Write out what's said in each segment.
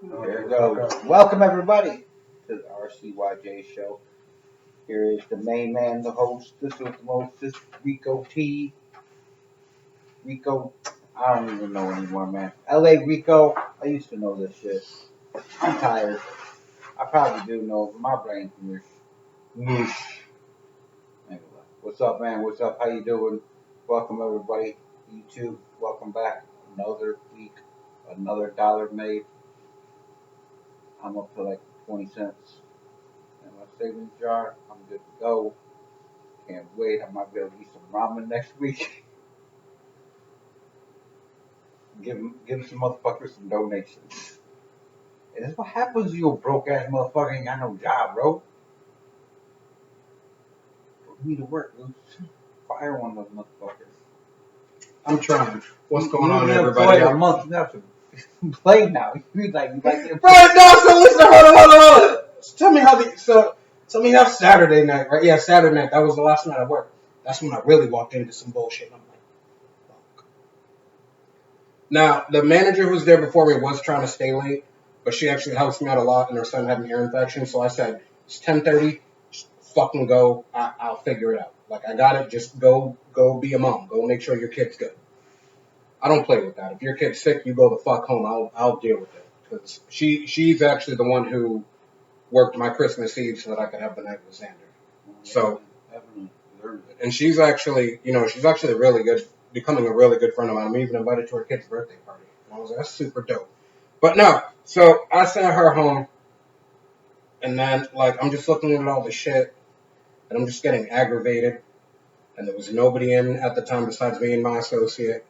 There it goes. Welcome everybody to the RCYJ show. Here is the main man, the host, this with the most, this Rico T. Rico, I don't even know anymore, man. LA Rico, I used to know this shit. I'm tired. I probably do know, but my brain's mush. Anyway, what's up, man? What's up? How you doing? Welcome everybody. YouTube, welcome back. Another week, another dollar made. I'm up to like 20 cents. In my savings jar. I'm good to go. Can't wait. I might be able to eat some ramen next week. give some motherfuckers some donations. And that's what happens to you, a broke ass motherfucker ain't got no job, bro. You need to work, dude. Fire one of those motherfuckers. I'm trying. What's going you on, been everybody? employed a month, you have to play now. You like Right, no, so listen, hold on. Tell me how Saturday night, right? Yeah, Saturday night. That was the last night I worked. That's when I really walked into some bullshit. And I'm like, fuck. Now, the manager who was there before me was trying to stay late, but she actually helps me out a lot, and her son had an ear infection, so I said, it's 10:30, just fucking go. I'll figure it out. Like, I got it. Just go be a mom. Go make sure your kid's good. I don't play with that. If your kid's sick, you go the fuck home. I'll deal with it. Because she's actually the one who worked my Christmas Eve so that I could have the night with Xander. So, and she's actually really good, becoming a really good friend of mine. I'm even invited to her kid's birthday party. And I was like, that's super dope. But no, so I sent her home, and then, like, I'm just looking at all the shit, and I'm just getting aggravated. And there was nobody in at the time besides me and my associate.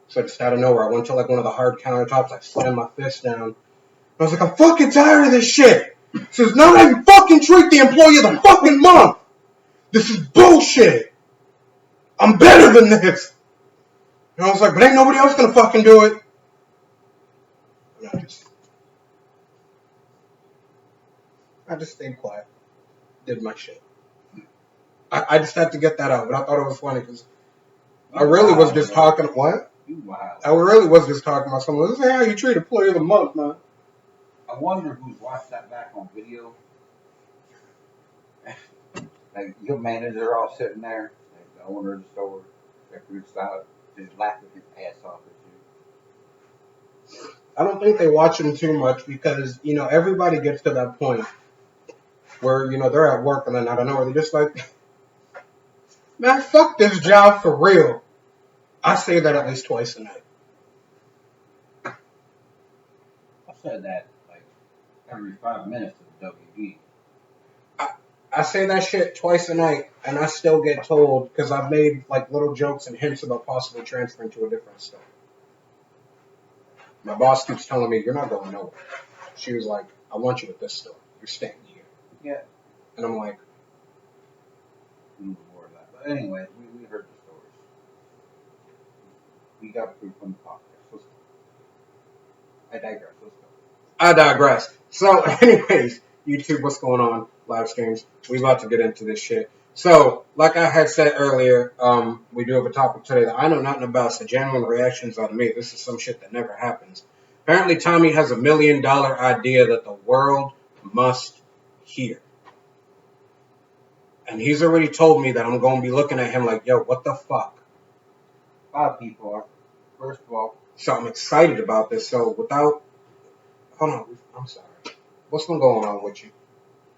So just out of nowhere, I went to like one of the hard countertops. I slammed my fist down. I was like, I'm fucking tired of this shit. So now I can fucking treat the employee of the fucking month. This is bullshit. I'm better than this. And I was like, but ain't nobody else gonna fucking do it. And I just stayed quiet. Did my shit. I just had to get that out, but I thought it was funny because I really was just talking. What? I really was just talking about someone. This is how you treat employee of the month, man. I wonder who's watched that back on video. Like your manager all sitting there, like the owner of the store, that reached out, just laughing his ass off at you. I don't think they watch them too much because, everybody gets to that point where, they're at work and then I don't know, where they're just like, man, fuck this job for real. I say that at least twice a night. I said that like every 5 minutes of WD. I say that shit twice a night and I still get told because I've made like little jokes and hints about possibly transferring to a different store. My boss keeps telling me, you're not going nowhere. She was like, I want you at this store. You're staying here. Yeah. And I'm like, more of that. But anyway, we heard the stories. We got proof from the podcast. Let's go. I digress. Let's go. I digress. So, anyways, YouTube, what's going on? Live streams. We about to get into this shit. So, like I had said earlier, we do have a topic today that I know nothing about. So, genuine reactions out of me. This is some shit that never happens. Apparently, Tommy has $1 million idea that the world must hear. And he's already told me that I'm going to be looking at him like, yo, what the fuck? A lot of people are. First of all. So, I'm excited about this. So, hold on. I'm sorry. What's been going on with you?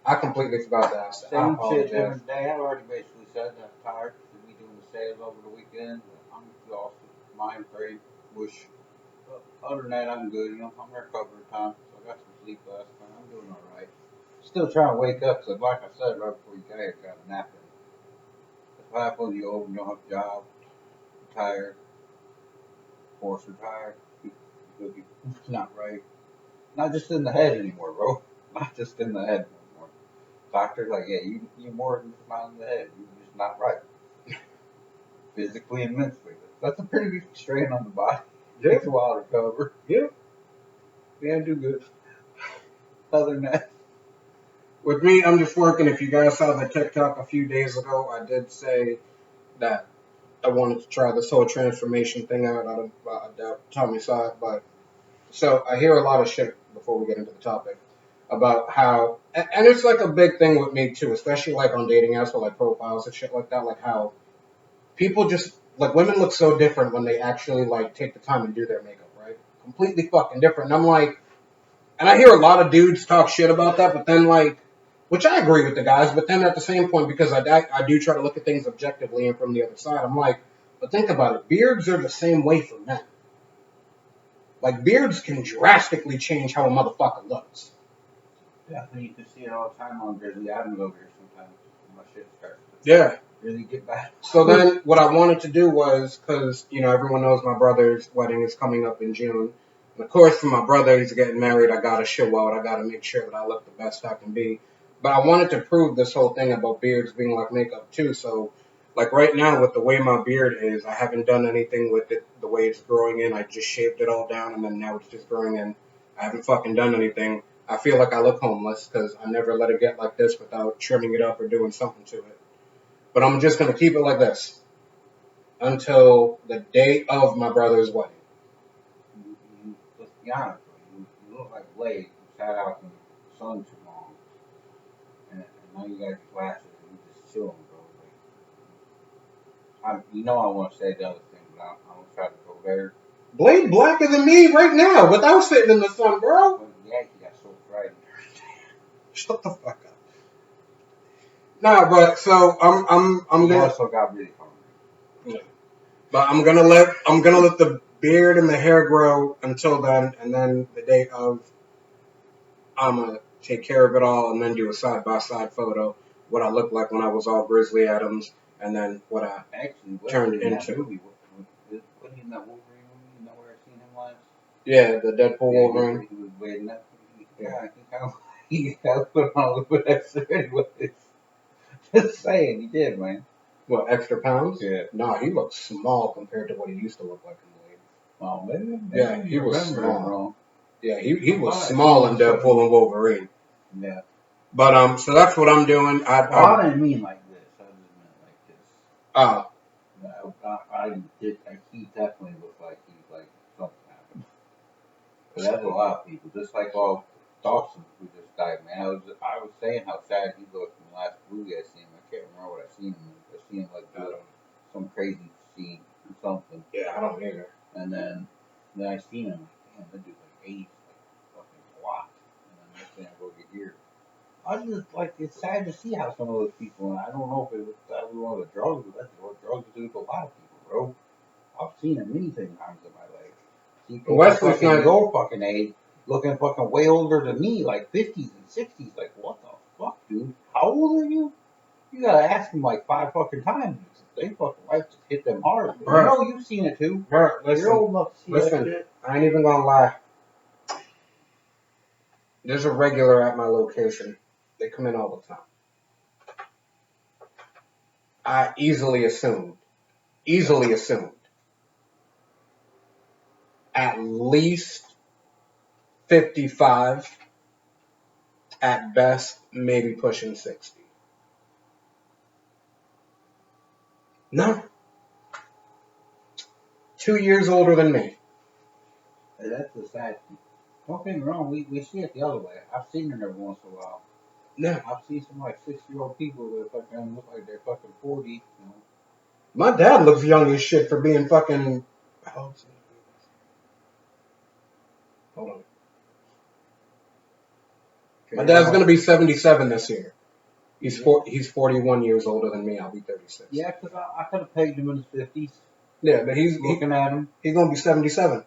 I completely forgot to ask that. Same shit every day. I already basically said that I'm tired of me doing the sales over the weekend. I'm exhausted. Mind free. Wish. But other than that, I'm good. I'm recovering time. So I got some sleep last night. I'm doing alright. Still trying to wake up. So like I said right before you got here, got a nap in. That's what happens when you're old and don't have a job. You're tired. Forced retired. It's not right. Not just in the head anymore, bro. Not just in the head anymore. Doctor's like, yeah, you more than just not in the head. You're just not right. Physically and mentally. That's a pretty big strain on the body. Yeah. Takes a while to recover. Yeah. Yeah, do good. Other than that. With me, I'm just working. If you guys saw the TikTok a few days ago, I did say that I wanted to try this whole transformation thing out. I doubt Tommy saw it, but so I hear a lot of shit before we get into the topic about how, and it's like a big thing with me too, especially like on dating apps or like profiles and shit like that, like how people just like women look so different when they actually like take the time and do their makeup, right? Completely fucking different. And I'm like, and I hear a lot of dudes talk shit about that, but then like, which I agree with the guys, but then at the same point, because I do try to look at things objectively and from the other side, I'm like, but think about it, beards are the same way for men. Like beards can drastically change how a motherfucker looks. Yeah, you can see it all the time on Grizzly Adams over here sometimes. My shit starts Yeah. to really get bad. So then what I wanted to do was, because, you know, everyone knows my brother's wedding is coming up in June. And of course, for my brother, he's getting married, I got to show out. I got to make sure that I look the best I can be. But I wanted to prove this whole thing about beards being like makeup too. So, like right now, with the way my beard is, I haven't done anything with it the way it's growing in. I just shaved it all down, and then now it's just growing in. I haven't fucking done anything. I feel like I look homeless because I never let it get like this without trimming it up or doing something to it. But I'm just going to keep it like this until the day of my brother's wedding. Let's be honest, you look like Blade who sat out in the sun too long. And now you got your glasses and you just chilling, bro. Like, I want to say the other thing, but I'm going to try to go there. Blade blacker than me right now without sitting in the sun, bro. But yeah, he got so bright. Shut the fuck up. Nah, but so I'm He gonna. also got really hungry. Yeah. But I'm gonna let the beard and the hair grow until then, and then the day of, I'm gonna take care of it all, and then do a side by side photo what I looked like when I was all Grizzly Adams, and then what I Actually, turned in that into. movie, what he in that Wolverine movie? You know where I seen him last? Yeah, the Deadpool Wolverine. He was waiting up. He kind of put on a little bit extra anyways. Just saying, he did, man. What, extra pounds? Yeah. Nah, he looked small compared to what he used to look like in Blade. Oh, maybe Yeah, he was small. wrong. Yeah, he was small in Deadpool and Wolverine. Yeah. But so that's what I'm doing. I didn't mean like this. I just meant like this. Oh. He definitely looked like he's like something happened. But that's a lot of people. Just like Dawson, who just died, man. I was saying how sad he looked in the last movie I seen him. I can't remember what I seen him in. I seen him like some crazy scene or something. Yeah, I don't either. And then I seen him. Damn, that dude like aged like fucking a lot. And then next thing I go get here. I just like it's sad to see how some of those people. And I don't know if it was that we one of the drugs, but that's what drugs do to a lot of people, bro. I've seen it many times in my life. People Wesley's fucking not your fucking age, looking fucking way older than me, like 50s and 60s. Like, what the fuck, dude? How old are you? You gotta ask them like 5 fucking times. They fucking life just hit them hard. Bro. I know you've seen it too. Bro, You're old enough to see that listen, shit. I ain't even gonna lie. There's a regular at my location. They come in all the time. I easily assumed at least 55, at best, maybe pushing 60. No. 2 years older than me. Hey, that's the sad thing. Don't get me wrong, we see it the other way. I've seen it every once in a while. Yeah. I've seen some like 60-year-old people that fucking look like they're fucking 40. You know. My dad looks young as shit for being fucking. Hold on. My dad's gonna be 77 this year. He's 41 years older than me. I'll be 36. Yeah, because I could have pegged him in his 50s. Yeah, but he's Looking at him. He's gonna be 77.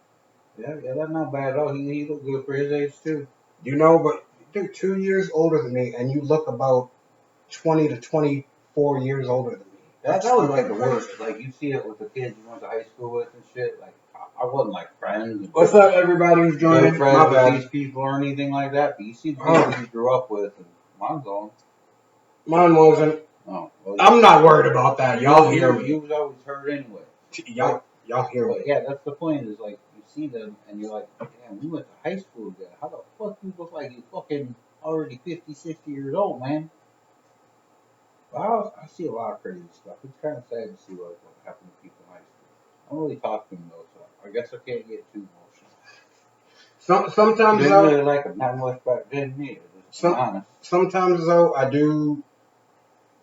Yeah, that's not bad at all. He looked good for his age too. You know, but dude, 2 years older than me, and you look about 20 to 24 years older than me. That was like the worst. Like you see it with the kids you went to high school with and shit. Like I wasn't like friends. What's up, everybody who's joining? Good friends with these people or anything like that. But you see the people you grew up with, and mine's on. Mine wasn't. Oh, well, I'm not worried about that. Y'all hear me. You was always hurt anyway. Y'all hear me. But yeah, that's the point. Is like you see them and you're like, damn, we went to high school together. How the fuck you look like you fucking already 50, 60 years old, man? But I see a lot of crazy stuff. It's kind of sad to see what happened to people in high school. I don't really talk to them though, so I guess I can't get too emotional. Sometimes Didn't though, really like him that much back then, neither. To be honest. sometimes though, I do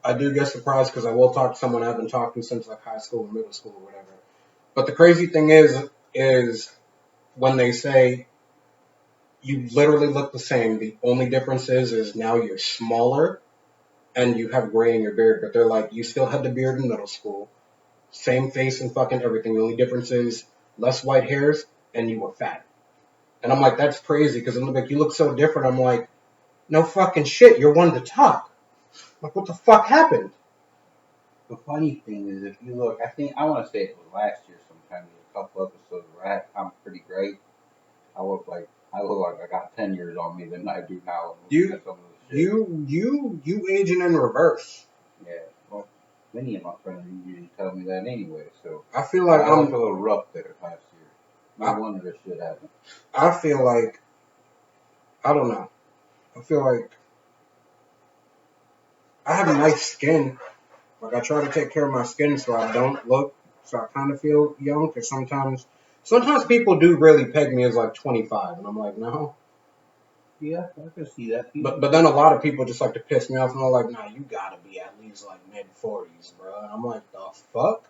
get surprised because I will talk to someone I haven't talked to since like high school or middle school or whatever. But the crazy thing is when they say you literally look the same. The only difference is now you're smaller and you have gray in your beard. But they're like, you still had the beard in middle school, same face and fucking everything. The only difference is less white hairs and you were fat. And I'm like, that's crazy because I'm like, you look so different. I'm like, no fucking shit. You're one to talk. Like, what the fuck happened? The funny thing is, if you look, I want to say it was last year sometime, there's a couple episodes where I'm pretty great. I look like I got 10 years on me than I do now. You Some of the shit. you aging in reverse. Yeah. Well, many of my friends usually tell me that anyway. So I feel like I was a little rough there last year. No I- wonder this shit happened. I feel like I don't know. I feel like I have nice skin. Like I try to take care of my skin so I don't look, so I kind of feel young. Because sometimes people do really peg me as like 25, and I'm like, no. Yeah, I can see that. But then a lot of people just like to piss me off, and they're like, nah, you gotta be at least like mid 40s, bro. And I'm like, the fuck?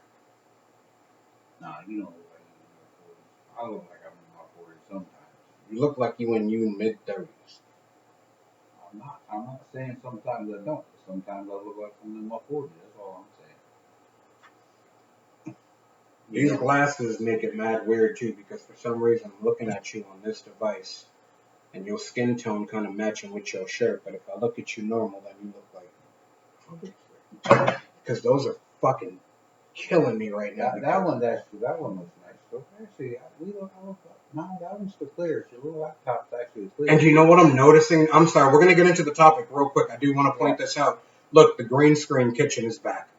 Nah, you don't look like you're in your 40s. I look like I'm in my 40s sometimes. You look like you in you mid 30s. I'm not saying sometimes I don't. But sometimes I look like I'm in my 40s. That's all I'm saying. These glasses make it mad weird too, because for some reason I'm looking at you on this device, and your skin tone kind of matching with your shirt. But if I look at you normal, then you look like, because those are fucking killing me right now. That one was nice. So actually, no, that one's the clear. Your little laptop's actually clear. And you know what I'm noticing? I'm sorry, we're gonna get into the topic real quick. I do want to point this out. Look, the green screen kitchen is back.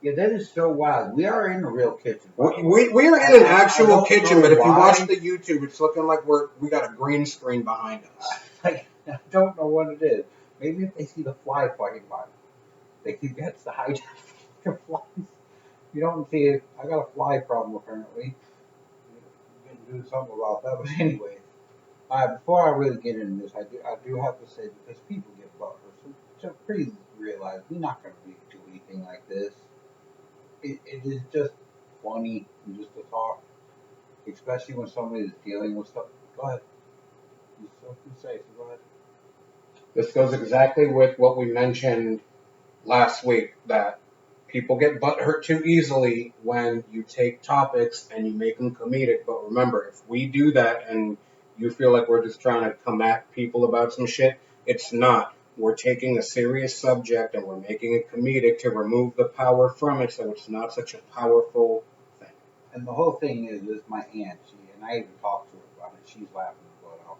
Yeah, that is so wild. We are in a real kitchen. We are in an actual kitchen, but if you why. watch the YouTube, it's looking like we got a green screen behind us. I don't know what it is. Maybe if they see the fly flying by, they think that's the hijack of flies. You don't see it. I got a fly problem apparently. We can do something about that. But anyway, before I really get into this, I do have to say because people get butthurt. So please realize we're not going to do anything like this. It is just funny just to talk, especially when somebody is dealing with stuff. Go ahead. You still can say, so go ahead. This goes exactly with what we mentioned last week, that people get butthurt too easily when you take topics and you make them comedic. But remember, if we do that and you feel like we're just trying to come at people about some shit, it's not. We're taking a serious subject and we're making it comedic to remove the power from it so it's not such a powerful thing. And the whole thing is my aunt, and I even talked to her about it. She's laughing, but I'll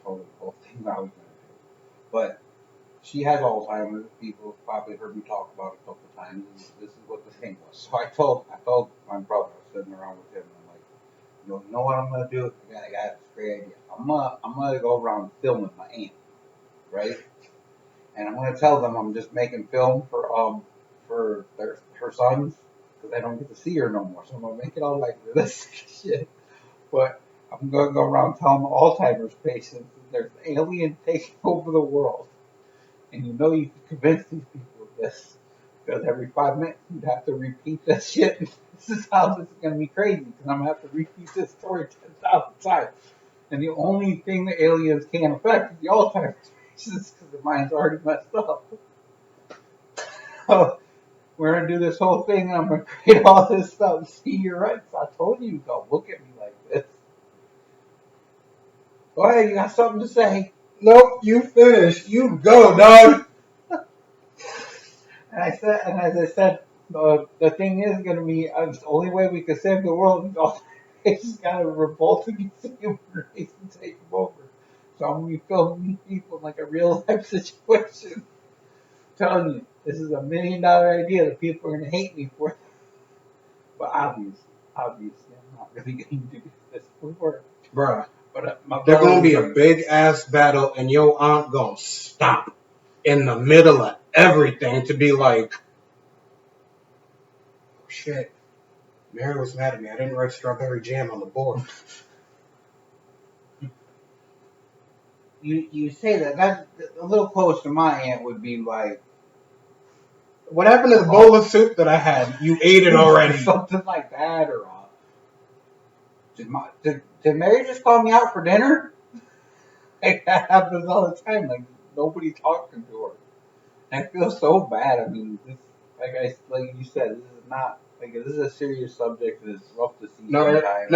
tell her the whole thing I was going to do. But she has Alzheimer's. People probably heard me talk about it a couple of times. And this is what the thing was. So I told my brother, I was sitting around with him, and I'm like, you know what I'm going to do? I got this great idea. I'm gonna go around filming my aunt, right? And I'm gonna tell them I'm just making film for her sons because I don't get to see her no more. So I'm gonna make it all like this shit. But I'm gonna go around telling Alzheimer's patients that there's an alien taking over the world, and you know you can convince these people of this because every 5 minutes you'd have to repeat that shit. This is how this is gonna be crazy because I'm gonna have to repeat this story 10,000 times. And the only thing the aliens can affect is the Alzheimer's patients because their mind's already messed up. So we're gonna do this whole thing, and I'm gonna create all this stuff. See, you're right. So I told you, don't look at me like this. Go ahead, you got something to say. Nope, you finished. You go, dog. And as I said, the thing is gonna be the only way we can save the world is all it's gotta revolt against the human race and take them over. So I'm gonna be filming these people in like a real life situation. Telling you, this is $1 million idea that people are gonna hate me for. But obviously, I'm not really going to do this for work. Bruh, But there's gonna be a big ass battle, and your aunt gonna stop in the middle of everything to be like, oh, shit, Mary was mad at me. I didn't write strawberry jam on the board. you say that. That's a little close to my aunt would be like What happened to the bowl of soup that I had? You ate it already. something like that, or did Mary just call me out for dinner? Like that happens all the time. Like nobody's talking to her. I feel so bad. I mean, this, like you said, this is not like this is a serious subject and it's rough to see sometimes.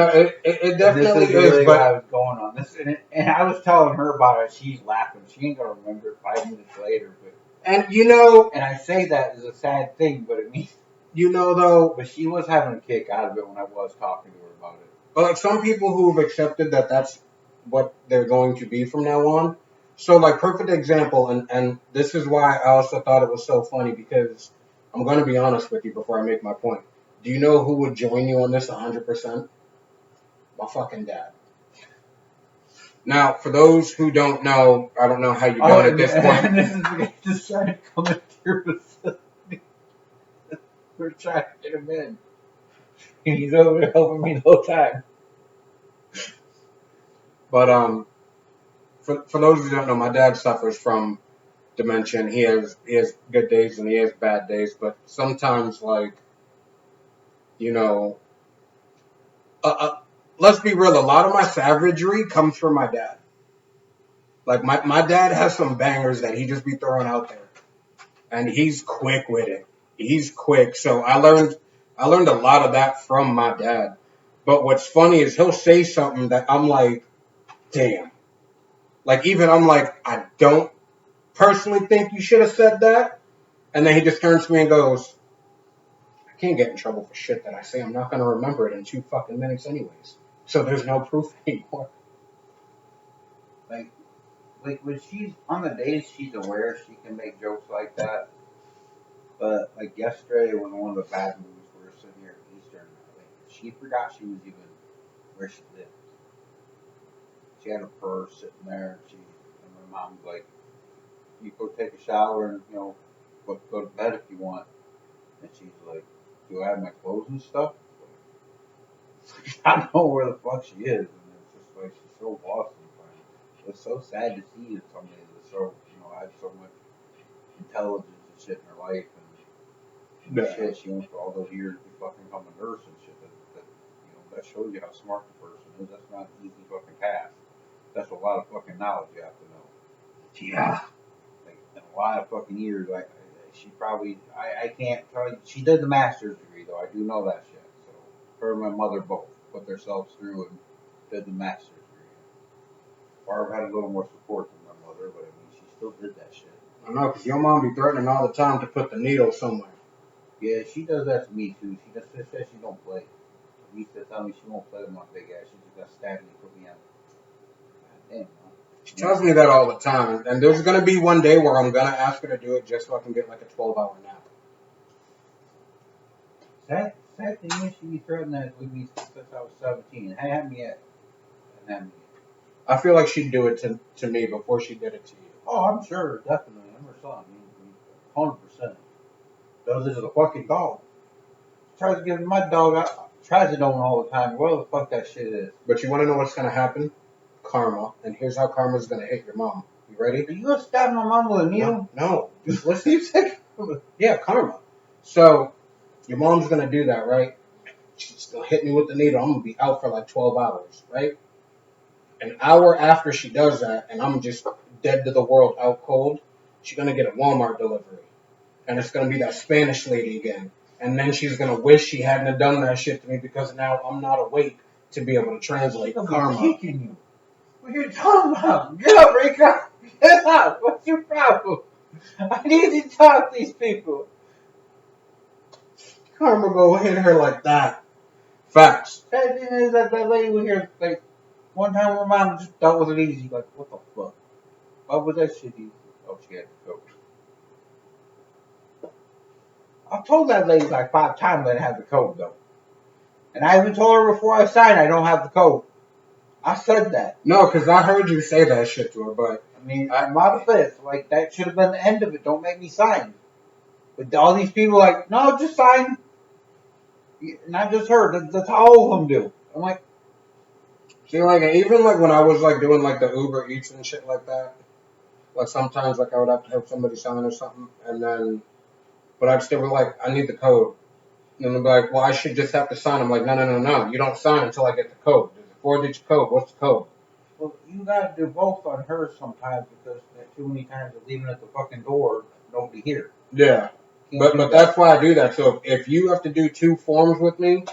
It definitely this is really is. what But I was going on this, and I was telling her about it. She's laughing. She ain't gonna remember it 5 minutes later. But and I say that is a sad thing, but it means though, but she was having a kick out of it when I was talking to her about it. but like some people who have accepted that that's what they're going to be from now on. So like perfect example, and this is why I also thought it was so funny because I'm going to be honest with you before I make my point. Do you know who would join you on this 100%? My fucking dad. Now, for those who don't know, I don't know how you done at this point. And this is the guy just trying to come into your facility. We're trying to get him in. And he's over there helping me the whole time. But for those who don't know, my dad suffers from dementia. And he has good days and he has bad days. But sometimes, like, you know, let's be real. A lot of my savagery comes from my dad. Like my dad has some bangers that he just be throwing out there, and he's quick with it. He's quick. So I learned a lot of that from my dad. But what's funny is he'll say something that I'm like, damn. Like even I'm like, I don't personally think you should have said that. And then he just turns to me and goes, I can't get in trouble for shit that I say. I'm not going to remember it in 2 fucking minutes anyways. So there's no proof anymore. Like when she's on the days she's aware she can make jokes like that. But like yesterday when one of the bad movies we were sitting here at Eastern, like she forgot she was even where she lived. She had her purse sitting there and my mom's like, you go take a shower and go to bed if you want. And she's like, do I have my clothes and stuff? I don't know where the fuck she is, and it's just like she's so lost sometimes. It's so sad to see that somebody that's so had so much intelligence and shit in her life and shit. She went through all those years to fucking become a nurse and shit. That shows you how smart the person is. That's not an easy fucking task. That's a lot of fucking knowledge you have to know. Yeah. Like in a lot of fucking years, she probably I can't tell you. She did the master's degree though. I do know that shit. So her and my mother both put themselves through and did the master's degree. Barb had a little more support than my mother, but I mean she still did that shit. I know, because your mom be threatening all the time to put the needle somewhere. Yeah, she does that to me too. She just says she don't play. She used to tell me she won't play with my big ass. She just got stabbed and put me on. God damn, man. She tells me that all the time, and there's gonna be one day where I'm gonna ask her to do it just so I can get like a 12-hour nap. Sad thing is she be threatening that with me since I was 17. I haven't yet. I feel like she'd do it to me before she did it to you. Oh, I'm sure, definitely. I'm her son. 100%. Does it as a fucking dog. Tries to give my dog out. Tries to know all the time. Where the fuck that shit is. But you want to know what's gonna happen? Karma. And here's how karma's gonna hit your mom. You ready? Are you gonna stab my mom with a needle? No. Just listen. Yeah, karma. So your mom's gonna do that, right? She's gonna hit me with the needle. I'm gonna be out for like 12 hours, right? An hour after she does that, and I'm just dead to the world, out cold, she's gonna get a Walmart delivery. And it's gonna be that Spanish lady again. And then she's gonna wish she hadn't have done that shit to me because now I'm not awake to be able to translate karma. Kicking you. What are you talking about? Get up, Rico. Get up. What's your problem? I need to talk to these people. Karma go hit her like that. Facts. That thing is that lady was here, like, one time my mom just thought it was easy. Like, what the fuck? Why was that shit easy? Oh, she had to go. I've told that lady like 5 times I didn't have the code, though. And I even told her before I signed I don't have the code. I said that. No, because I heard you say that shit to her, but... I mean, my defense, like, that should have been the end of it. Don't make me sign. But all these people like, no, just sign. Not just her. That's all of them do. I'm like... See, like, even, like, when I was, like, doing, like, the Uber Eats and shit like that, like, sometimes, like, I would have to have somebody sign or something, and then, but I'd still be like, I need the code. And they'd be like, well, I should just have to sign. I'm like, no. You don't sign until I get the code. There's a 4-digit code. What's the code? Well, you gotta do both on hers sometimes because too many times of leaving at the fucking door, nobody here. Yeah. Can't do But that. that's why I do that. So if you have to do 2 forms with me,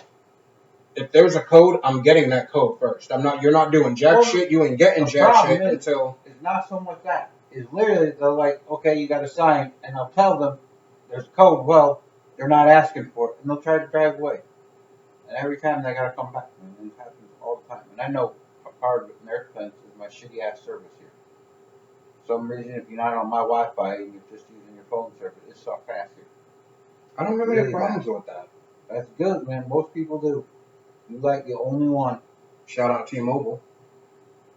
if there's a code, I'm getting that code first. You're not doing jack shit. You ain't getting jack shit until. It's not so much that. It's literally they're like, okay, you got to sign, and I'll tell them there's a code. Well, they're not asking for it, and they'll try to drive away. And every time they got to come back, and it happens all the time. And I know a part of their expense is my shitty ass service here. For some reason, if you're not on my Wi-Fi and you're just using your phone service, it sucks ass here. I don't have any problems with that. That's good, man. Most people do. You like the only one. Shout out T-Mobile.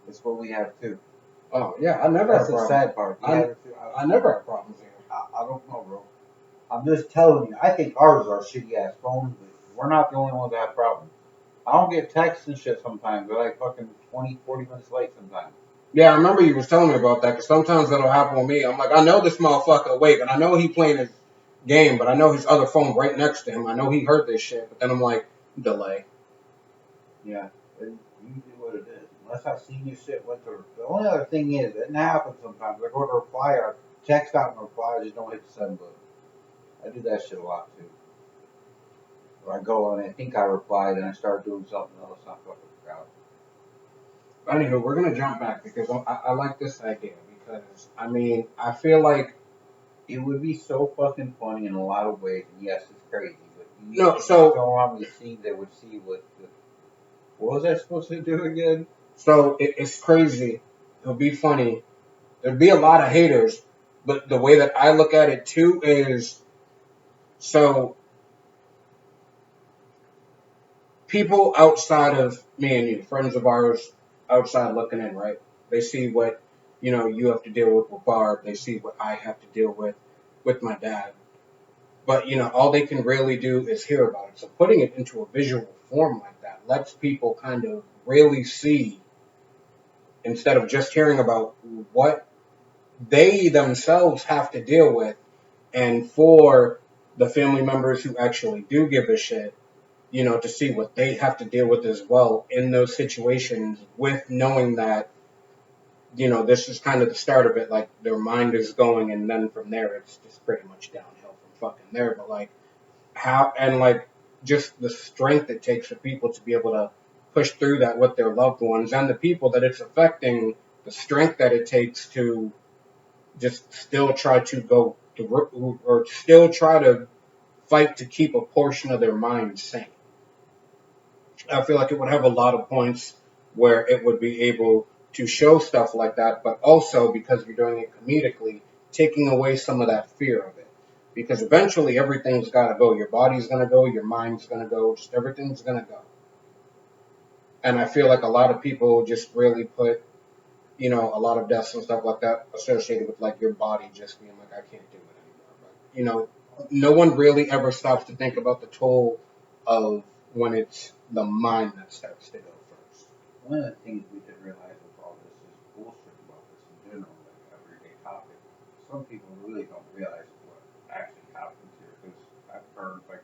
That's what we have too. Oh yeah, I never have That's the problems. sad part. I never have problems here. I don't know, bro. I'm just telling you. I think ours are shitty ass phones, but we're not the only ones that have problems. I don't get texts and shit sometimes. They're like fucking 20, 40 minutes late sometimes. Yeah, I remember you was telling me about that, because sometimes that'll happen with me. I'm like, I know this motherfucker awake, and I know he playing his game, but I know his other phone right next to him. I know he heard this shit, but then I'm like, delay. Yeah, it's usually what it is. Unless I see you shit went through. The only other thing is, it happens sometimes. I go to reply or text out and reply, I just don't hit the send button. I do that shit a lot too. Or I go and I think I replied and I start doing something else. I fucking forgot. Anywho, we're gonna jump back because I like this idea, because I mean I feel like it would be so fucking funny in a lot of ways. And yes, it's crazy, but so how many scenes they would see with what was I supposed to do again? So it's crazy. It'll be funny. There'd be a lot of haters, but the way that I look at it too is, so people outside of me and you, friends of ours outside looking in, right? They see what, you have to deal with Barb. They see what I have to deal with my dad. But, all they can really do is hear about it. So putting it into a visual form like that lets people kind of really see, instead of just hearing about what they themselves have to deal with, and for the family members who actually do give a shit, to see what they have to deal with as well in those situations, with knowing that, this is kind of the start of it, like their mind is going, and then from there it's just pretty much downhill from fucking there. But like how, and like just the strength it takes for people to be able to push through that with their loved ones, and the people that it's affecting, the strength that it takes to just still try to go through, or still try to fight to keep a portion of their mind sane. I feel like it would have a lot of points where it would be able to show stuff like that, but also, because you're doing it comedically, taking away some of that fear of it. Because eventually everything's got to go. Your body's going to go, your mind's going to go, just everything's going to go. And I feel like a lot of people just really put, a lot of deaths and stuff like that associated with like your body just being like, I can't do it anymore. But, no one really ever stops to think about the toll of when it's the mind that starts to go first. One of the things we didn't realize with all this is bullshit about this in general, like everyday topic. Some people really don't realize what actually happens here, because I've heard, like,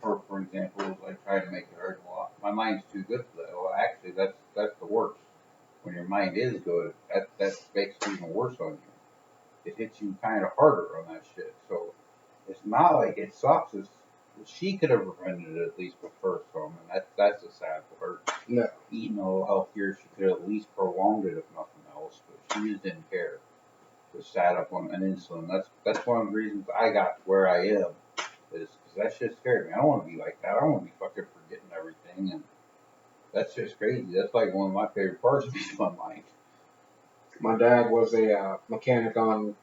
for example, like try to make it hurt a lot. My mind's too good for that. Well, actually, that's the worst. When your mind is good, that makes it even worse on you. It hits you kind of harder on that shit. So it's not like it sucks. She could have prevented it at least with first home, and that's the sad part. Yeah. Eating a little healthier, she could have at least prolonged it if nothing else. But she just didn't care. Just sat up on an insulin. That's one of the reasons I got to where I am. Is because that shit scared me. I don't want to be like that. I don't want to be fucking forgetting everything, and that's just crazy. That's like one of my favorite parts of my mind. My dad was a mechanic on,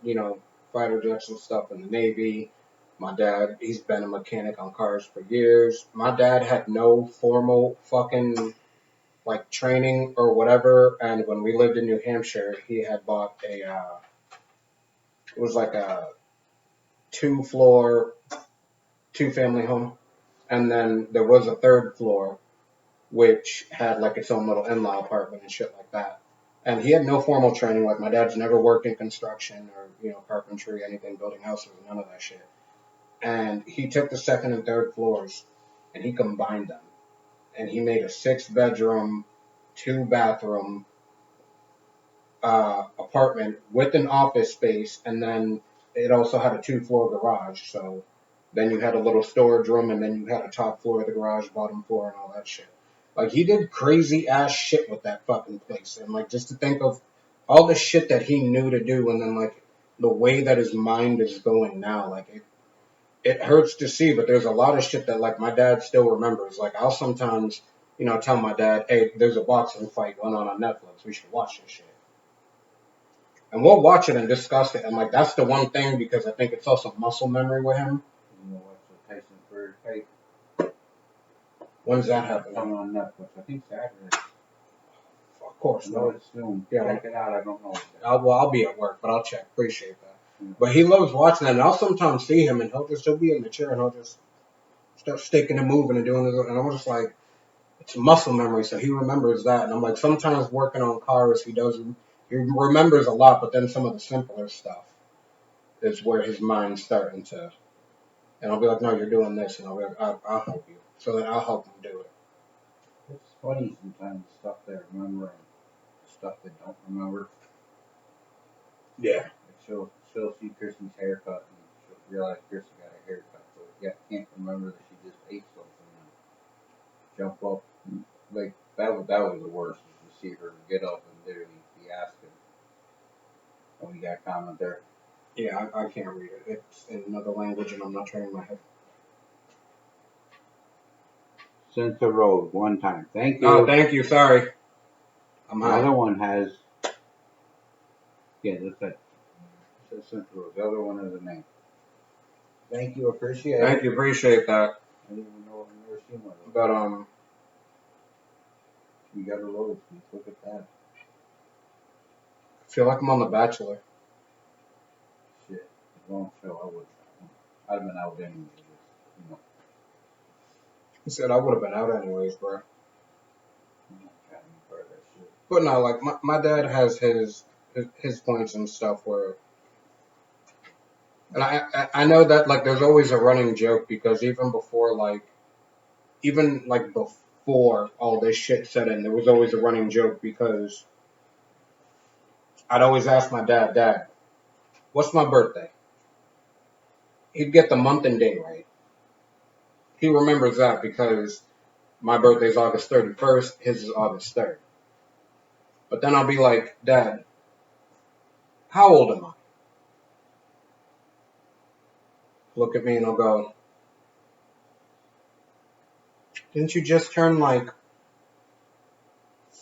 fighter jets and stuff in the Navy. My dad, he's been a mechanic on cars for years. My dad had no formal fucking like training or whatever. And when we lived in New Hampshire, he had bought it was like a 2-floor, 2-family home. And then there was a 3rd floor. which had like its own little in-law apartment and shit like that. And he had no formal training. Like my dad's never worked in construction or carpentry, anything, building houses, none of that shit. And he took the second and third floors and he combined them, and he made a 6-bedroom, 2-bathroom apartment with an office space, and then it also had a 2-floor garage. So then you had a little storage room, and then you had a top floor of the garage, bottom floor, and all that shit. Like, he did crazy ass shit with that fucking place. And like, just to think of all the shit that he knew to do, and then like the way that his mind is going now, like it hurts to see, but there's a lot of shit that like my dad still remembers. Like, I'll sometimes tell my dad, hey, there's a boxing fight going on Netflix, we should watch this shit. And we'll watch it and discuss it. And like, that's the one thing, because I think it's also muscle memory with him. You know what's the Tyson Fury fight? When's that happening? Coming on Netflix. I think Saturday. Of course, No, no. it's soon. Yeah. Check it out. I don't know. I'll be at work, but I'll check. Appreciate that. Yeah. But he loves watching it, and I'll sometimes see him, and he'll be in the chair, and he'll just start sticking and moving and doing this, and I'm just like, it's muscle memory, so he remembers that. And I'm like, sometimes working on cars, he remembers a lot, but then some of the simpler stuff is where his mind's starting to. And I'll be like, no, you're doing this, and I'll help you. So then I'll help him do it. It's funny sometimes the stuff they remember and the stuff they don't remember. Yeah. Like she'll see Chrissy's haircut and she'll realize Chrissy got a haircut, but yeah, can't remember that she just ate something and jump up. Like that was the worst, is to see her get up and literally be asking. Oh, you got a comment there? Yeah, I can't read it. It's in another language, and I'm not turning my head. Since the road one time. Thank you. Oh, thank you. Sorry. I'm The high. other one has. Yeah, that's it. It says since the road. The other one has a name. Thank you. Appreciate it. Thank you. Appreciate that. I didn't even know. I've never seen one of those. But You got a road. Look at that. I feel like I'm on The Bachelor. Shit. The wrong show. I'd have been out anyway. He said I would have been out anyways, bro. I'm not trying to be part of that shit. But no, like my dad has his points and stuff where, and I know that like there's always a running joke, because even before all this shit set in, there was always a running joke, because I'd always ask my dad, what's my birthday? He'd get the month and day right. He remembers that because my birthday's August 31st, his is August 3rd. But then I'll be like, Dad, how old am I? Look at me and I'll go, didn't you just turn like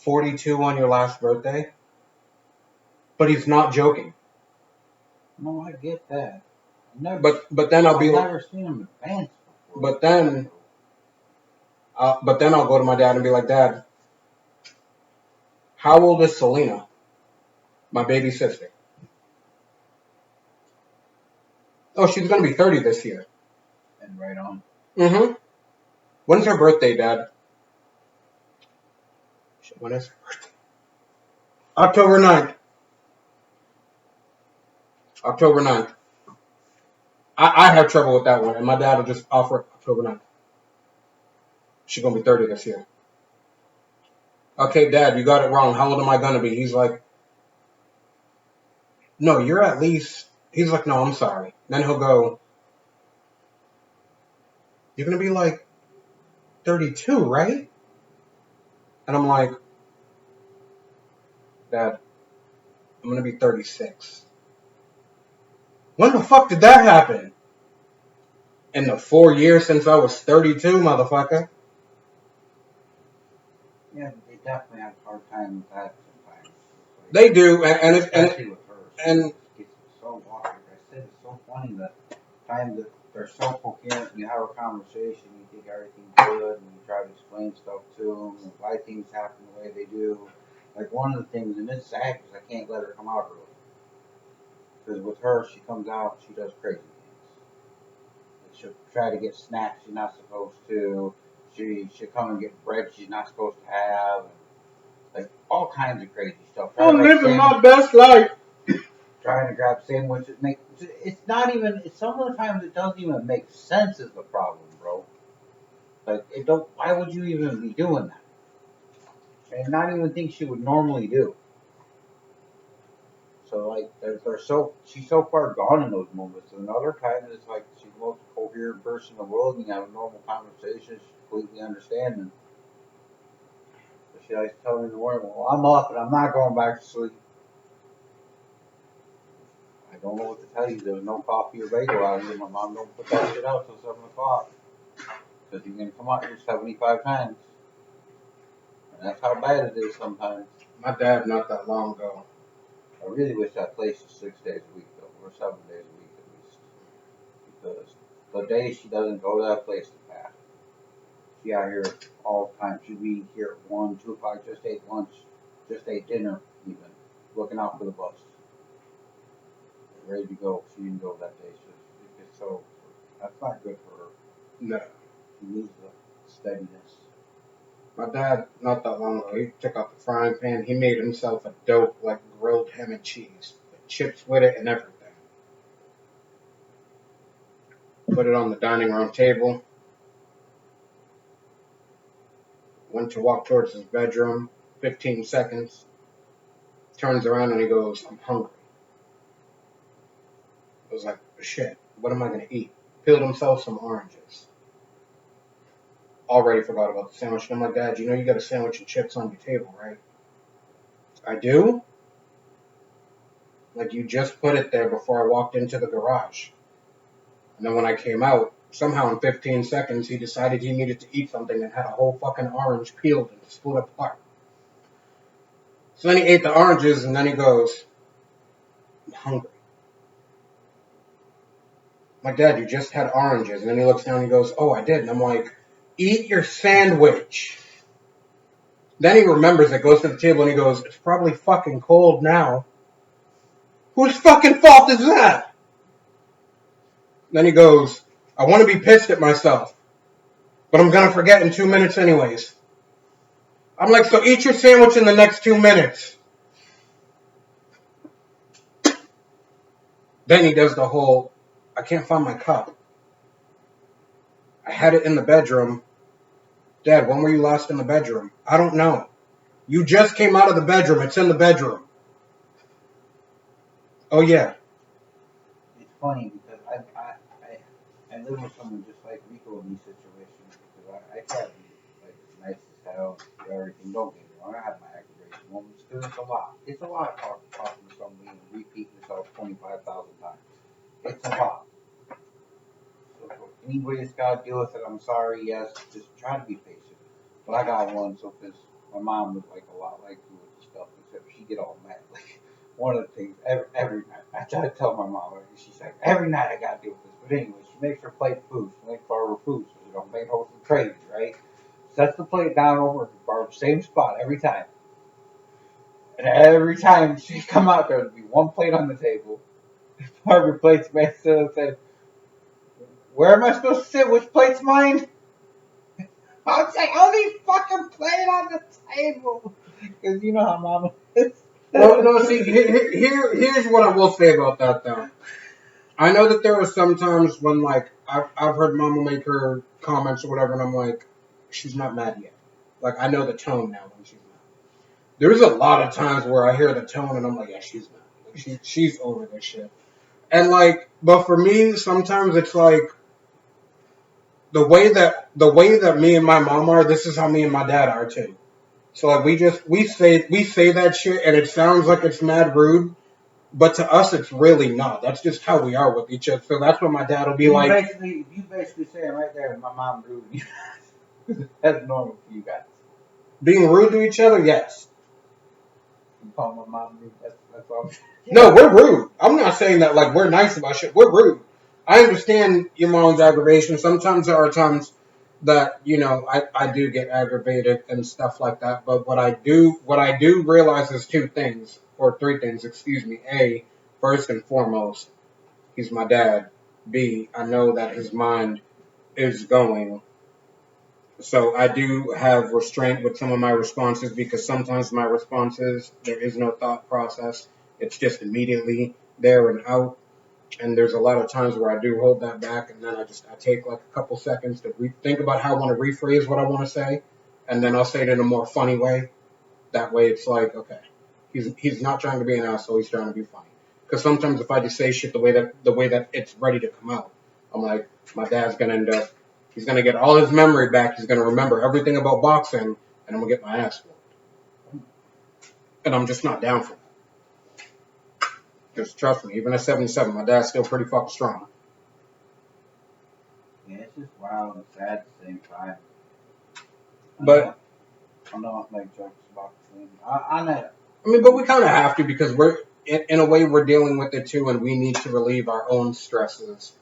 42 on your last birthday? But he's not joking. No, I get that. But then I'll be like, I've never seen him advance before. but then I'll go to my dad and be like, Dad, how old is Selena, my baby sister? Oh, she's gonna be 30 this year. And right on. Mm-hmm. When's her birthday, Dad? When is her birthday? October 9th. October 9th. I have trouble with that one, and my dad will just offer October 9th. She's gonna be 30 this year. Okay, Dad, you got it wrong. How old am I gonna be? He's like, no, you're at least. He's like, no, I'm sorry. Then he'll go, you're gonna be like 32, right? And I'm like, Dad, I'm gonna be 36. When the fuck did that happen? In the 4 years since I was 32, motherfucker. Yeah, but they definitely have a hard time with that sometimes. Like, They do, especially with her. and It's so awkward. Like I said, it's so funny that times that they're so coherent and you have a conversation, you think everything's good, and you try to explain stuff to them, and why things happen the way they do. Like one of the things, and it's sad because I can't let her come out early. Because with her, she comes out, she does crazy things. Like she'll try to get snacks she's not supposed to. she'll come and get bread she's not supposed to have. Like all kinds of crazy stuff. I'm living my best life. Trying to grab sandwiches. It's not even. Some of the times it doesn't even make sense. Is the problem, bro? Like it don't. Why would you even be doing that? And not even think she would normally do. So like she's so far gone in those moments. And other times it's like she's the most coherent person in the world, and you have a normal conversation. She completely understanding. But she likes to tell me in the morning, "Well, I'm up and I'm not going back to sleep." I don't know what to tell you. There was no coffee or bagel out here. My mom don't put that shit out till 7 o'clock. Because you're going to come out here 75 times. And that's how bad it is sometimes. My dad, not that long ago. I really wish that place was 6 days a week, though. Or 7 days a week at least. Because the days she doesn't go to that place to pass. She out here all the time. She'd be here at 1, 2 o'clock, just ate lunch, just ate dinner even. Looking out for the bus. Ready to go. She didn't go that day. So that's not good for her. No. She needs the steadiness. My dad, not that long ago, he took out the frying pan. He made himself a dope, like, grilled ham and cheese. With chips with it and everything. Put it on the dining room table. Went to walk towards his bedroom. 15 seconds. Turns around and he goes, "I'm hungry." I was like, shit, what am I going to eat? Peeled himself some oranges. Already forgot about the sandwich. And I'm like, "Dad, you know you got a sandwich and chips on your table, right?" "I do?" Like, you just put it there before I walked into the garage. And then when I came out, somehow in 15 seconds, he decided he needed to eat something and had a whole fucking orange peeled and split apart. So then he ate the oranges and then he goes, "I'm hungry." I'm like, "Dad, you just had oranges." And then he looks down and he goes, "Oh, I did." And I'm like, "Eat your sandwich." Then he remembers it, goes to the table and he goes, "It's probably fucking cold now." Whose fucking fault is that? Then he goes, "I want to be pissed at myself, but I'm going to forget in 2 minutes anyways." I'm like, "So eat your sandwich in the next 2 minutes." Then he does the whole, "I can't find my cup. I had it in the bedroom." "Dad, when were you last in the bedroom?" "I don't know." "You just came out of the bedroom. It's in the bedroom." "Oh, yeah." It's funny because I live with someone just like Rico in these situations because I try to be like nice as hell, everything. Don't get me wrong, I have my aggravation moments because it's a lot. It's a lot talking to somebody and repeating yourself 25,000 times. It's a lot. So for anybody that's got to deal with it, I'm sorry. Yes, just try to be patient. But I got one, so because my mom was like a lot like you with the stuff, except she get all mad. Like one of the things every night, I try to tell my mom, she's like, every night I got to deal with this. But anyway, she makes her plate food. She makes Barbara food, so she don't make her crazy, right? Sets the plate down over Barbara's same spot every time. And every time she come out there, there'd be one plate on the table. Barbara plate's makes it say, "Where am I supposed to sit? Which plate's mine?" I would say, "Only fucking plate on the table." Because you know how mama is. Well, no, see, here's what I will say about that, though. I know that there are some times when, like, I've heard Mama make her comments or whatever, and I'm like, she's not mad yet. Like, I know the tone now when she's mad. There's a lot of times where I hear the tone, and I'm like, yeah, she's mad. Like, she's over this shit. And, like, but for me, sometimes it's like, the way that me and my mom are, this is how me and my dad are, too. So, like, we say that shit, and it sounds like it's mad rude, but to us, it's really not. That's just how we are with each other. So that's what my dad will be like. You basically saying right there, my mom rude. That's normal for you guys. Being rude to each other, yes. You call my mom rude. That's all. No, we're rude. I'm not saying that like we're nice about shit. We're rude. I understand your mom's aggravation. Sometimes there are times that, you know, I do get aggravated and stuff like that. But what I do realize is two things, or three things, excuse me. A, first and foremost, he's my dad. B, I know that his mind is going So I do have restraint with some of my responses because sometimes my responses, there is no thought process. It's just immediately there and out. And there's a lot of times where I do hold that back, and then I take like a couple seconds to think about how I want to rephrase what I want to say, and then I'll say it in a more funny way. That way, it's like, okay, he's not trying to be an asshole. He's trying to be funny. Because sometimes if I just say shit the way that it's ready to come out, I'm like, my dad's gonna end up, he's gonna get all his memory back. He's gonna remember everything about boxing, and I'm gonna get my ass whooped. And I'm just not down for that. Just trust me, even at 77, my dad's still pretty fucking strong. Yeah, it's just wild and sad at the same time. But I don't make jokes about the thing. I know. I mean, but we kind of have to because we're in a way we're dealing with it too, and we need to relieve our own stresses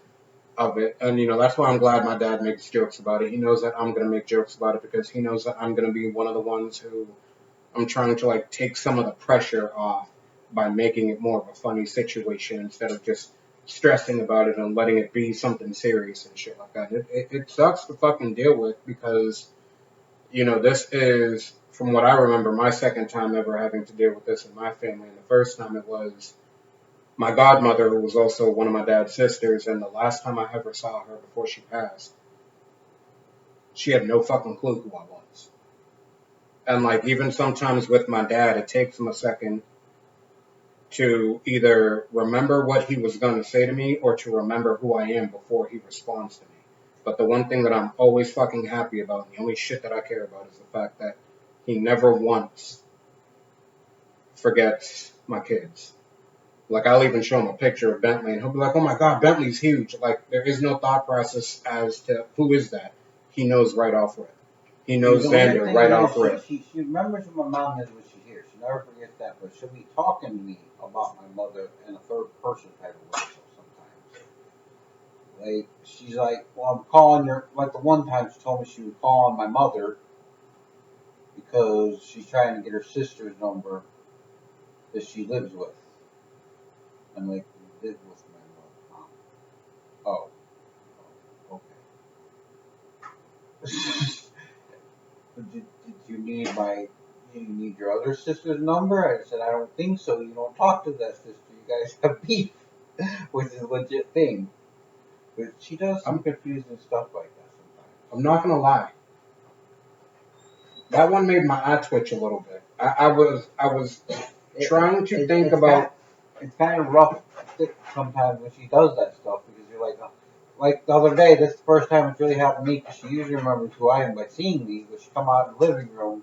of it. And that's why I'm glad my dad makes jokes about it. He knows that I'm gonna make jokes about it because he knows that I'm gonna be one of the ones who I'm trying to like take some of the pressure off by making it more of a funny situation instead of just stressing about it and letting it be something serious and shit like that. It sucks to fucking deal with because this is, from what I remember, my second time ever having to deal with this in my family. And the first time it was my godmother, who was also one of my dad's sisters. And the last time I ever saw her before she passed, she had no fucking clue who I was. And like, even sometimes with my dad, it takes him a second to either remember what he was going to say to me or to remember who I am before he responds to me. But the one thing that I'm always fucking happy about, and the only shit that I care about, is the fact that he never once forgets my kids. Like, I'll even show him a picture of Bentley, and he'll be like, oh my God, Bentley's huge. Like, there is no thought process as to who is that. He knows right off rip. He knows Xander right off rip. She remembers who my mom is when she's here. She never forgets that, but she'll be talking to me about my mother in a third person type of way sometimes. Like, she's like, well, I'm calling your, like the one time she told me she was calling my mother because she's trying to get her sister's number that she lives with. I'm like, you live with my mom. Oh, okay. Did you need you need your other sister's number? I said, I don't think so. You don't talk to that sister. You guys have beef, which is a legit thing. But she does some confusing stuff like that sometimes. I'm not going to lie. That one made my eye twitch a little bit. I was trying to think about. It's kind of rough sometimes when she does that stuff because you're like the other day. This is the first time it's really happened to me because she usually remembers who I am by seeing me. But she come out in the living room.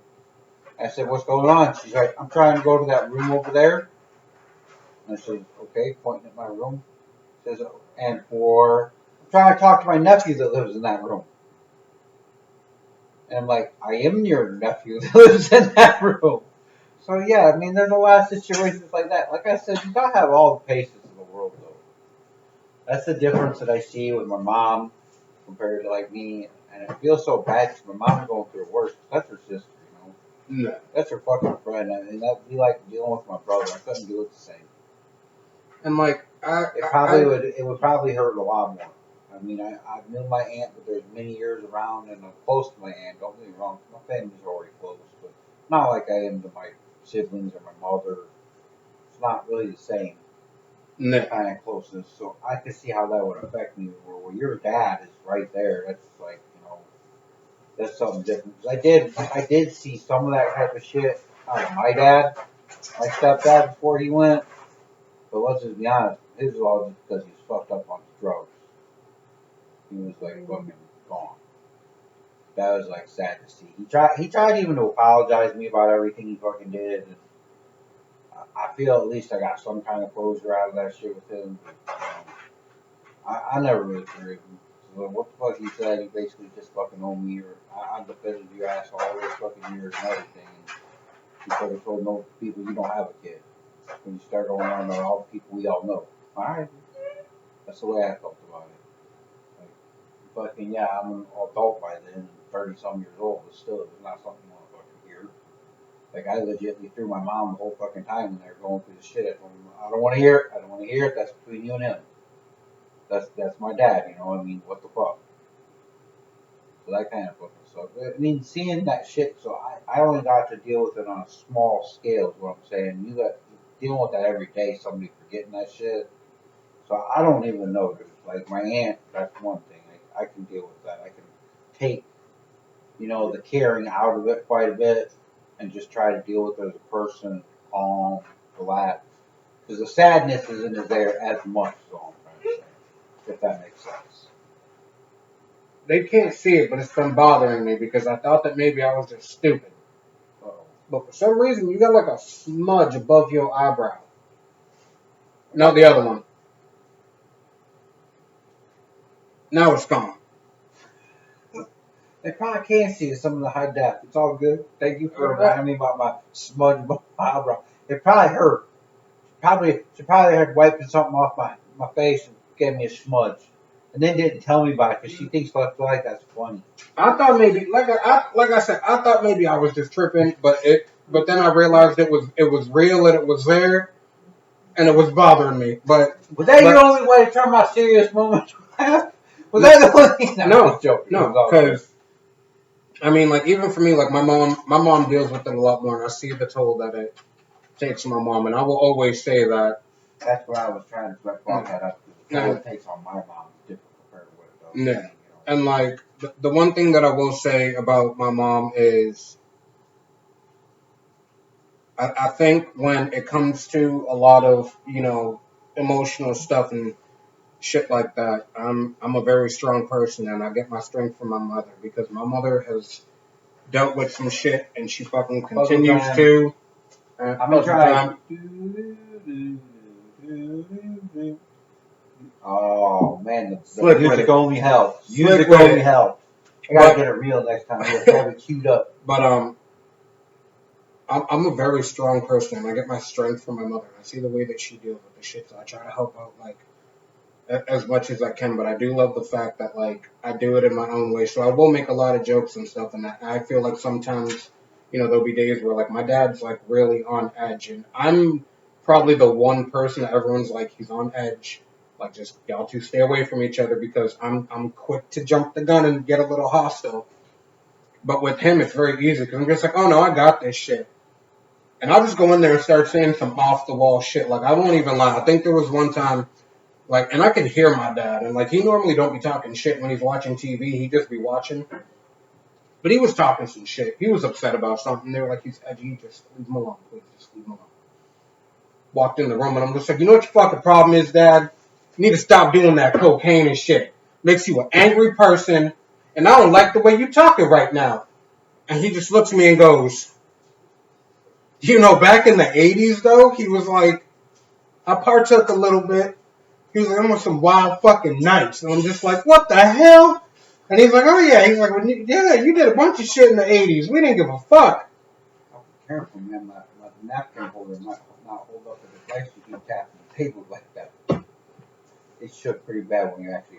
I said, what's going on? She's like, I'm trying to go to that room over there. And I said, okay, pointing at my room. She says, I'm trying to talk to my nephew that lives in that room. And I'm like, I am your nephew that lives in that room. So yeah, I mean, there's a lot of situations like that. Like I said, you gotta have all the patience in the world, though. That's the difference that I see with my mom compared to like me. And it feels so bad because my mom's going through it worse. That's her sister, No. That's her fucking friend, and that'd be like dealing with my brother. I couldn't do it the same. And like, it would probably hurt a lot more. I mean, I knew my aunt, but there's many years around, and I'm close to my aunt. Don't get me wrong, my family's already close, but not like I am to my siblings or my mother. It's not really the same kind of closeness. So I could see how that would affect me. Where your dad is right there, that's like that's something different. I did see some of that type of shit out of my dad, my stepdad before he went. But let's just be honest, his was all just because he was fucked up on drugs. He was like fucking gone. That was like sad to see. He tried even to apologize to me about everything he fucking did. And I feel at least I got some kind of closure out of that shit with him. But, I never really forgave him. So what the fuck he said, he basically just fucking owned me, or I defended your ass all those fucking years and everything. And he could have told no people you don't have a kid. When you start going on about all the people we all know. Alright. That's the way I felt about it. Like, fucking, yeah, I'm an adult by then, 30-some years old, but still, it was not something you want to fucking hear. Like, I legitimately threw my mom the whole fucking time when they were going through the shit. I told them, I don't want to hear it. I don't want to hear it. That's between you and him. That's my dad, I mean, what the fuck? So that kind of fucking So, I mean, seeing that shit, so I only got to deal with it on a small scale, is what I'm saying. You got dealing with that every day, somebody forgetting that shit. So I don't even know, dude. Like my aunt, that's one thing. I can deal with that. I can take, the caring out of it quite a bit and just try to deal with it as a person, calm, relaxed. Because the sadness isn't there as much, so I'm trying to say, if that makes sense. They can't see it, but it's been bothering me because I thought that maybe I was just stupid. Uh-oh. But for some reason, you got like a smudge above your eyebrow. No, the other one. Now it's gone. They probably can't see some of the high def. It's all good. Thank you for reminding me about my smudge above my eyebrow. It probably hurt. She probably had wiping something off my face and gave me a smudge. And then didn't tell me about it because she thinks like that's funny. I thought maybe, like I said, I thought maybe I was just tripping, but then I realized it was real and it was there, and it was bothering me. But Was that your only way to turn my serious moments around? Was that the only thing? No, because I mean, like even for me, like my mom deals with it a lot more, and I see the toll that it takes on my mom, and I will always say that. That's what I was trying to brought that up. The toll it takes on my mom is different compared to what it does. Yeah. And like the one thing that I will say about my mom is I think when it comes to a lot of, emotional stuff and shit like that, I'm a very strong person and I get my strength from my mother because my mother has dealt with some shit and she fucking continues to. I'm gonna try. Oh man, the music only helps. Music only helps. I gotta get it real next time. I have it queued up. But I'm a very strong person, and I get my strength from my mother. I see the way that she deals with the shit, so I try to help out like as much as I can. But I do love the fact that like I do it in my own way. So I will make a lot of jokes and stuff, and I feel like sometimes there'll be days where like my dad's like really on edge, and I'm probably the one person that everyone's like he's on edge. Like just y'all two stay away from each other because I'm quick to jump the gun and get a little hostile. But with him, it's very easy because I'm just like, oh no, I got this shit. And I'll just go in there and start saying some off the wall shit. Like I won't even lie. I think there was one time, like, and I could hear my dad, and like he normally don't be talking shit when he's watching TV. He just be watching. But he was talking some shit. He was upset about something. They were like, he's edgy. Just leave him alone, please. Just leave him alone. Walked in the room, and I'm just like, you know what your fucking problem is, Dad? You need to stop doing that cocaine and shit. Makes you an angry person, and I don't like the way you talking right now. And he just looks at me and goes, back in the 80s, though, he was like, I partook a little bit. He was like, I'm on some wild fucking nights. And I'm just like, what the hell? And he's like, oh, yeah. He's like, you did a bunch of shit in the 80s. We didn't give a fuck. I'll be careful, man. My napkin holder might not hold up the device you keep tapping the table like that. It shook pretty bad when you actually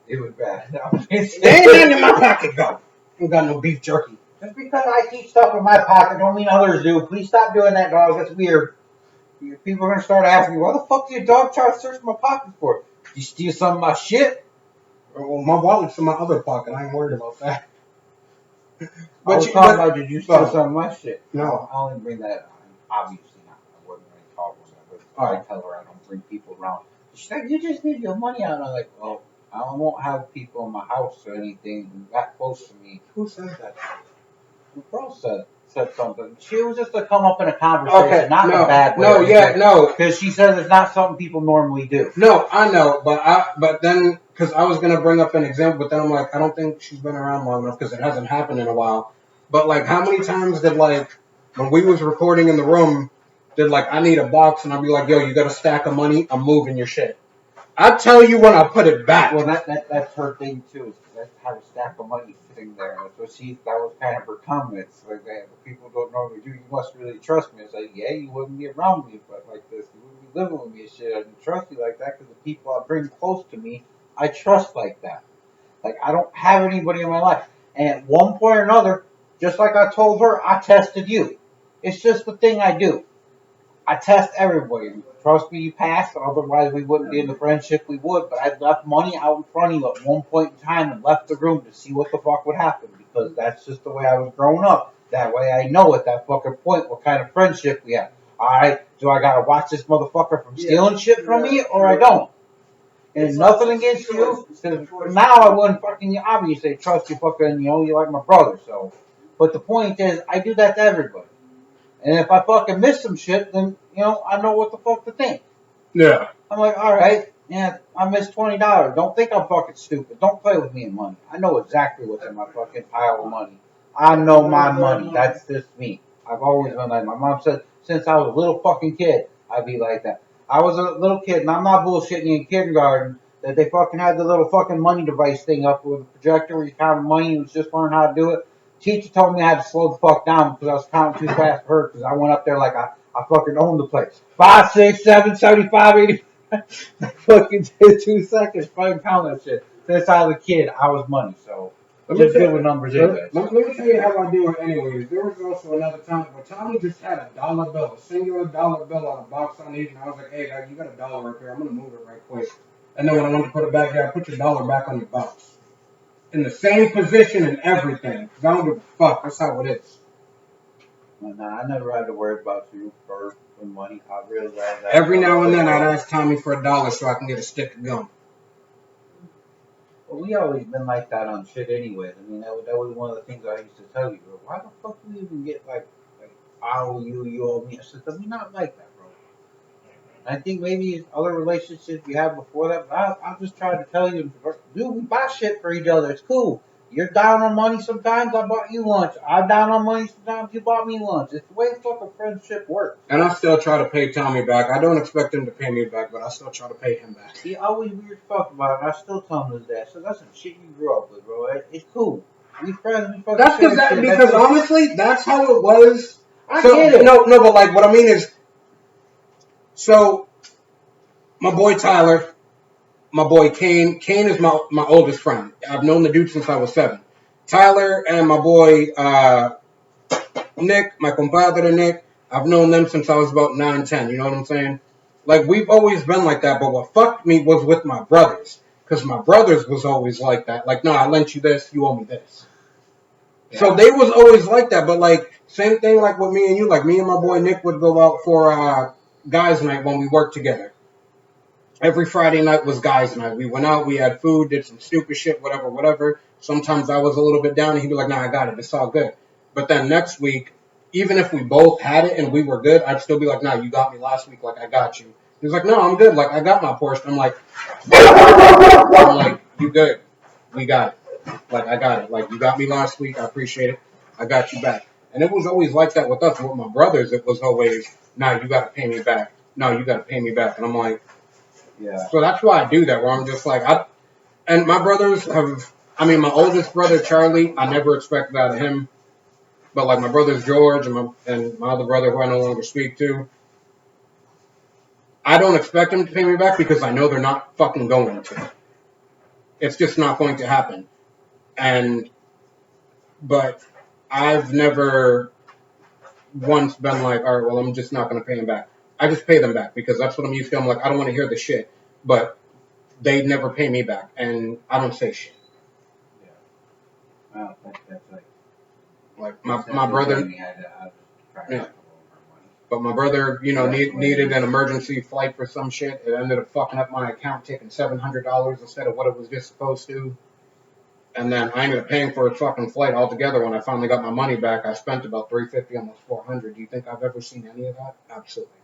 it was bad. There ain't nothing in my pocket, go. I ain't got no beef jerky. Just because I keep stuff in my pocket don't mean others do. Please stop doing that, dog. That's weird. People are going to start asking me, why the fuck did your dog try to search my pockets for? Did you steal some of my shit? Well, my wallet's in my other pocket. I ain't worried about that. But I was talking about, did you steal some of my shit? No. I only bring that up. Obviously not. I wasn't really talking about it. I tell her I don't bring people around. She's like, you just need your money out. And I'm like, well, I won't have people in my house or anything that close to me. Who said that? The girl said something. She was just to come up in a conversation, not in a bad way. Because she says it's not something people normally do. No, I know, but then, because I was going to bring up an example, but then I'm like, I don't think she's been around long enough because it hasn't happened in a while. But, like, how many times did, like, when we was recording in the room, did, like, I need a box, and I'd be like, yo, you got a stack of money? I'm moving your shit. I tell you when I put it back. Well, that's her thing too. That's how a stack of money sitting there. So that was kind of her comments. Like that, people don't normally do. You must really trust me. It's like, yeah, you wouldn't be around me, but like this, you wouldn't be living with me and shit. I didn't trust you like that because the people I bring close to me, I trust like that. Like I don't have anybody in my life, and at one point or another, just like I told her, I tested you. It's just the thing I do. I test everybody. Trust me, you pass. Otherwise, we wouldn't be in the friendship we would. But I left money out in front of you at one point in time and left the room to see what the fuck would happen because that's just the way I was growing up. That way I know at that fucking point what kind of friendship we have. Alright, do I gotta watch this motherfucker from stealing shit from me, or I don't? And nothing against you, because now I wouldn't fucking obviously trust you fucking, you like my brother, so. But the point is, I do that to everybody. And if I fucking miss some shit, then, I know what the fuck to think. Yeah. I'm like, alright, yeah, I missed $20. Don't think I'm fucking stupid. Don't play with me in money. I know exactly what's in my fucking pile of money. I know my money. That's just me. I've always been like, my mom said, since I was a little fucking kid, I'd be like that. I was a little kid, and I'm not bullshitting you in kindergarten, that they fucking had the little fucking money device thing up with a projector where you count money and was just learning how to do it. Teacher told me I had to slow the fuck down because I was counting too fast for her because I went up there like I fucking owned the place. 5, 6, 7, 75, 80. Fucking 2 seconds, fucking count that shit. Since I was a kid, I was money, so just good with numbers anyways. Let me tell you how I do it anyways. There was also another time where Tommy just had a dollar bill, a singular dollar bill on a box on these, and I was like, hey, guys, you got a dollar up here. I'm going to move it right quick. And then when I wanted to put it back there, I put your dollar back on your box. In the same position and everything. Because I don't give a fuck. That's how it is. Nah, I never had to worry about you for money. I realized that. Every now and then I'd ask Tommy for $1 so I can get a stick of gum. Well, we always been like that on shit anyways. I mean, that was one of the things I used to tell you, bro. Why the fuck do we even get like I owe you, you owe me? I said, we're not like that, bro. I think maybe other relationships we had before that, but I'm just trying to tell you, dude, we buy shit for each other. It's cool. You're down on money sometimes, I bought you lunch. I'm down on money sometimes, you bought me lunch. It's the way fucking friendship works. And I still try to pay Tommy back. I don't expect him to pay me back, but I still try to pay him back. He always weird fuck about it, and I still tell him his dad. So that's some shit you grew up with, bro. It's cool. We friends, we fucking That's because honestly, that's how it was. I get it. No, but like what I mean is, so my boy Tyler, my boy Kane is my oldest friend. I've known the dude since I was 7. Tyler and my boy Nick, my compadre Nick, I've known them since I was about 9, 10. You know what I'm saying? Like, we've always been like that, but what fucked me was with my brothers. Because my brothers was always like that. Like, no, I lent you this, you owe me this. Yeah. So they was always like that, but like, same thing like with me and you. Like, me and my boy Nick would go out for guys' night when we worked together. Every Friday night was guys' night. We went out, we had food, did some stupid shit, whatever. Sometimes I was a little bit down, and he'd be like, nah, I got it, it's all good. But then next week, even if we both had it and we were good, I'd still be like, nah, you got me last week, like, I got you. He's like, no, I'm good, like, I got my Porsche. I'm like, you good, we got it. Like, I got it. Like, you got me last week, I appreciate it, I got you back. And it was always like that with us. With my brothers, it was always, nah, you got to pay me back. No, you got to pay me back. And I'm like, yeah. So that's why I do that, where I'm just like, and my brothers my oldest brother, Charlie, I never expected that of him. But like my brothers, George, and my other brother, who I no longer speak to, I don't expect them to pay me back because I know they're not fucking going to. It's just not going to happen. But I've never once been like, all right, well, I'm just not going to pay them back. I just pay them back because that's what I'm used to. I'm like, I don't want to hear the shit. But they never pay me back, and I don't say shit. Yeah. I don't think that's like my brother. Yeah. But my brother, needed an emergency flight for some shit. It ended up fucking up my account, taking $700 instead of what it was just supposed to. And then I ended up paying for a fucking flight altogether. When I finally got my money back, I spent about $350, almost $400. Do you think I've ever seen any of that? Absolutely not.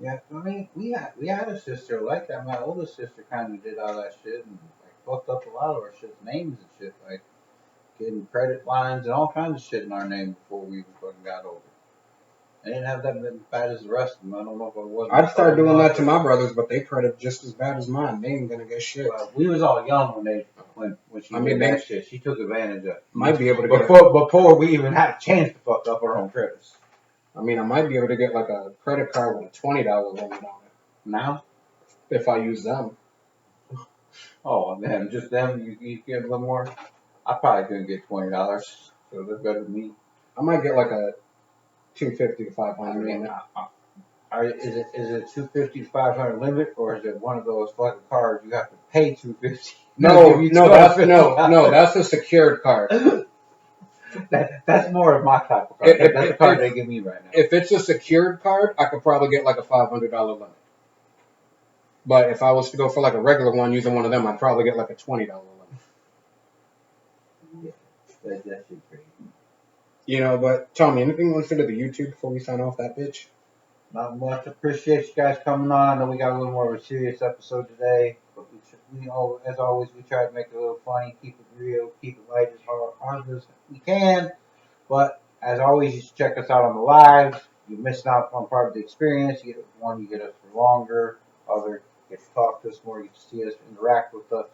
Yeah, I mean, we had a sister like that. My oldest sister kind of did all that shit and fucked up a lot of our shit's names and shit, like getting credit lines and all kinds of shit in our name before we even fucking got older. I didn't have that bad as the rest of them. I don't know if it was. I'd start doing that to my brothers, but they credit just as bad as mine. They ain't gonna get shit. Well, we was all young when she did that shit. She took advantage of it. Might be able to before we even had a chance to fuck up our own credits. I might be able to get like a credit card with a $20 limit on it. Now? If I use them. Oh, man, just them? You get a little more? I probably couldn't get $20, so they're better than me. I might get like a $250 to $500. Is it $250 to $500 limit, or is it one of those fucking cards you have to pay $250? No, that's a secured card. That's more of my type of card. That's the card they give me right now. If it's a secured card, I could probably get like a $500 limit. But if I was to go for like a regular one using one of them, I'd probably get like a $20 limit. That shit crazy. You know, but Tommy, anything you want to say to the YouTube before we sign off that bitch? Not much. Appreciate you guys coming on. I know we got a little more of a serious episode today, but as always, we try to make it a little funny, keep it real, keep it light as hard as we can. But as always, you should check us out on the lives. You're missing out on part of the experience. You get us for longer. Other, you get to talk to us more. You get to see us, interact with us.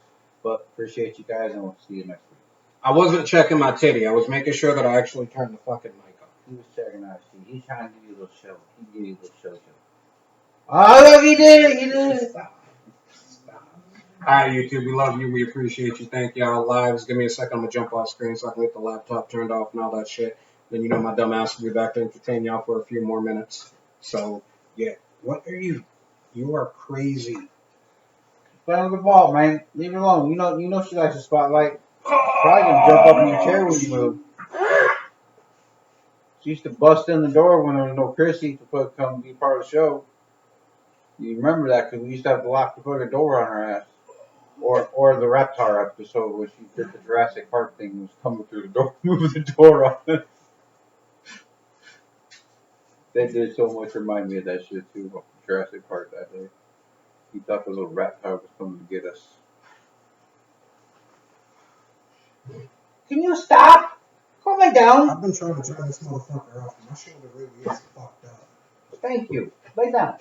But appreciate you guys, and we'll see you next week. I wasn't checking my titty. I was making sure that I actually turned the fucking mic on. He was checking out. He's trying to give you a little show. He give you a little show. Oh, look, he did it. He did it. Stop. Alright, YouTube, we love you. We appreciate you. Thank y'all. Lives. Give me a second. I'm going to jump off screen so I can get the laptop turned off and all that shit. Then you know my dumb ass will be back to entertain y'all for a few more minutes. So, yeah. What are you? You are crazy. Play with the ball, man. Leave it alone. You know she likes the spotlight. Probably gonna jump up in your chair when you move. She used to bust in the door when there was no Chrissy to come be part of the show. You remember that because we used to have to lock the fucking door on her ass. Or the Reptar episode where she did the Jurassic Park thing and was coming through the door, moving the door on. They did so much remind me of that shit too, about Jurassic Park that day. He thought the little Reptar was coming to get us. Can you stop? Go lay down. I've been trying to turn this motherfucker off. My shoulder really is fucked up. Thank you. Lay down.